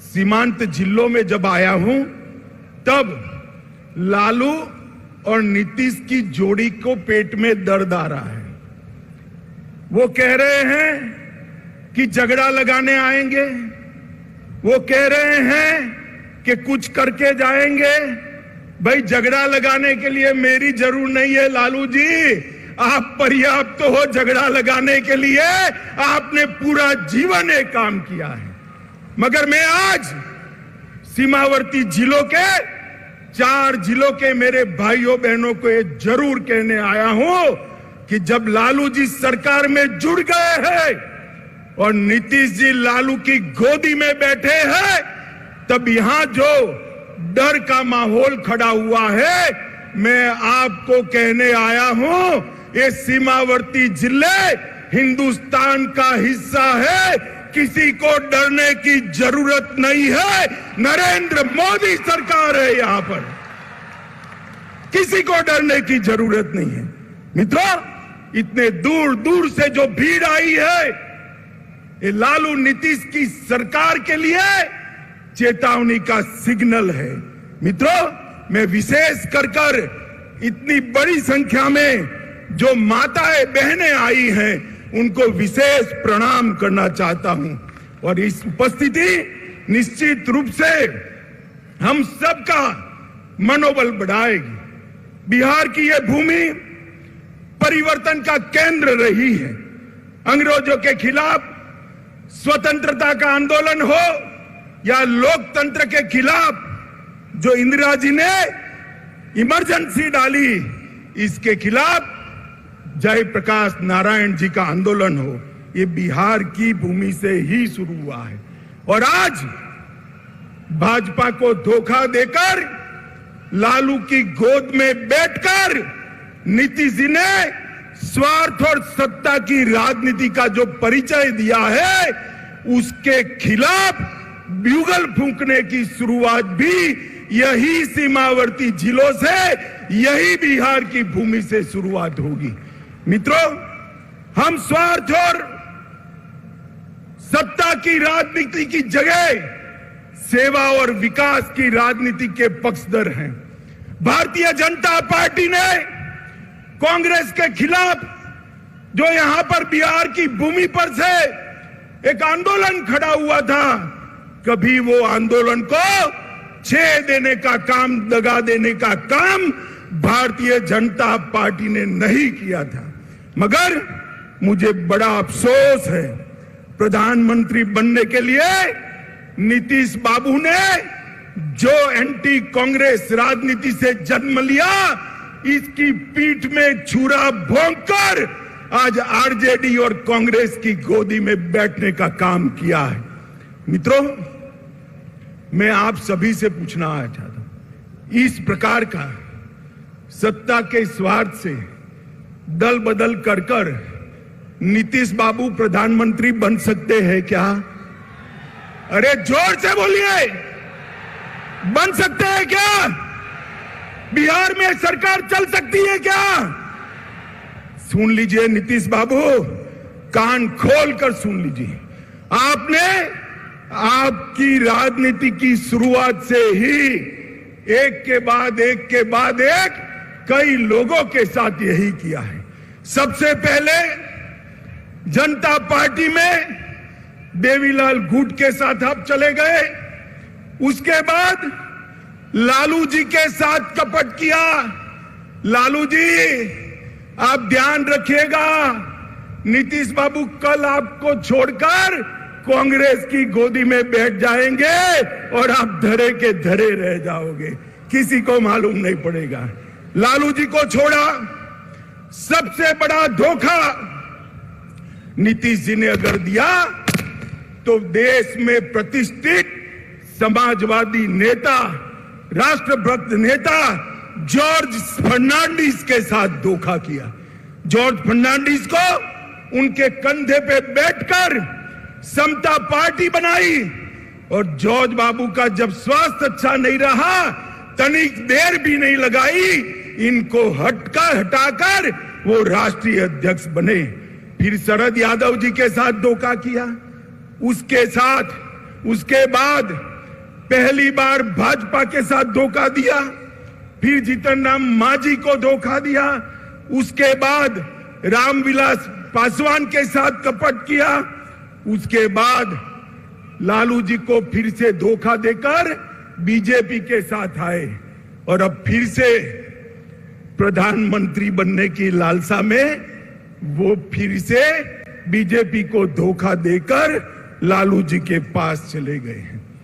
सीमांत जिलों में जब आया हूं तब लालू और नीतीश की जोड़ी को पेट में दर्द आ रहा है। वो कह रहे हैं कि झगड़ा लगाने आएंगे, वो कह रहे हैं कि कुछ करके जाएंगे। भाई झगड़ा लगाने के लिए मेरी जरूरत नहीं है लालू जी, आप पर्याप्त हो झगड़ा लगाने के लिए, आपने पूरा जीवन एक काम किया है। मगर मैं आज सीमावर्ती जिलों के 4 जिलों के मेरे भाइयों बहनों को ये जरूर कहने आया हूं कि जब लालू जी सरकार में जुड़ गए हैं और नीतीश जी लालू की गोदी में बैठे हैं, तब यहां जो डर का माहौल खड़ा हुआ है, मैं आपको कहने आया हूं, ये सीमावर्ती जिले हिंदुस्तान का हिस्सा है, किसी को डरने की जरूरत नहीं है। नरेंद्र मोदी सरकार है यहां पर, किसी को डरने की जरूरत नहीं है। मित्रों, इतने दूर दूर से जो भीड़ आई है, ये लालू नीतीश की सरकार के लिए चेतावनी का सिग्नल है। मित्रों, मैं विशेष कर इतनी बड़ी संख्या में जो माताएं बहनें आई हैं, उनको विशेष प्रणाम करना चाहता हूं। और इस उपस्थिति निश्चित रूप से हम सबका मनोबल बढ़ाएगी। बिहार की यह भूमि परिवर्तन का केंद्र रही है। अंग्रेजों के खिलाफ स्वतंत्रता का आंदोलन हो या लोकतंत्र के खिलाफ जो इंदिरा जी ने इमरजेंसी डाली, इसके खिलाफ जयप्रकाश नारायण जी का आंदोलन हो, ये बिहार की भूमि से ही शुरू हुआ है। और आज भाजपा को धोखा देकर लालू की गोद में बैठकर नीतीश जी ने स्वार्थ और सत्ता की राजनीति का जो परिचय दिया है, उसके खिलाफ ब्यूगल फूंकने की शुरुआत भी यही सीमावर्ती जिलों से, यही बिहार की भूमि से शुरुआत होगी। मित्रों, हम स्वार्थ और सत्ता की राजनीति की जगह सेवा और विकास की राजनीति के पक्षधर हैं। भारतीय जनता पार्टी ने कांग्रेस के खिलाफ जो यहां पर बिहार की भूमि पर से एक आंदोलन खड़ा हुआ था, कभी वो आंदोलन को छेद देने का काम, दगा देने का काम भारतीय जनता पार्टी ने नहीं किया था। मगर मुझे बड़ा अफसोस है, प्रधानमंत्री बनने के लिए नीतीश बाबू ने जो एंटी कांग्रेस राजनीति से जन्म लिया, इसकी पीठ में छुरा भोंककर आज आरजेडी और कांग्रेस की गोदी में बैठने का काम किया है। मित्रों, मैं आप सभी से पूछना चाहता हूं, इस प्रकार का सत्ता के स्वार्थ से दल बदल कर नीतीश बाबू प्रधानमंत्री बन सकते हैं क्या? अरे जोर से बोलिए, बन सकते हैं क्या? बिहार में सरकार चल सकती है क्या? सुन लीजिए नीतीश बाबू, कान खोल कर सुन लीजिए। आपने आपकी राजनीति की शुरुआत से ही एक के बाद एक कई लोगों के साथ यही किया है। सबसे पहले जनता पार्टी में देवीलाल गुट के साथ आप चले गए, उसके बाद लालू जी के साथ कपट किया। लालू जी, आप ध्यान रखिएगा, नीतीश बाबू कल आपको छोड़कर कांग्रेस की गोदी में बैठ जाएंगे और आप धरे के धरे रह जाओगे, किसी को मालूम नहीं पड़ेगा। लालू जी को छोड़ा, सबसे बड़ा धोखा नीतीश जी ने अगर दिया तो देश में प्रतिष्ठित समाजवादी नेता, राष्ट्रभक्त नेता जॉर्ज फर्नांडिस के साथ धोखा किया। जॉर्ज फर्नांडिस को उनके कंधे पे बैठकर समता पार्टी बनाई और जॉर्ज बाबू का जब स्वास्थ्य अच्छा नहीं रहा, तनिक देर भी नहीं लगाई, इनको हटाकर वो राष्ट्रीय अध्यक्ष बने। फिर शरद यादव जी के साथ धोखा किया, उसके बाद पहली बार भाजपा के साथ धोखा दिया, फिर जीतन राम मांझी को धोखा दिया, उसके बाद रामविलास पासवान के साथ कपट किया, उसके बाद लालू जी को फिर से धोखा देकर बीजेपी के साथ आए और अब फिर से प्रधानमंत्री बनने की लालसा में वो फिर से बीजेपी को धोखा देकर लालू जी के पास चले गए हैं।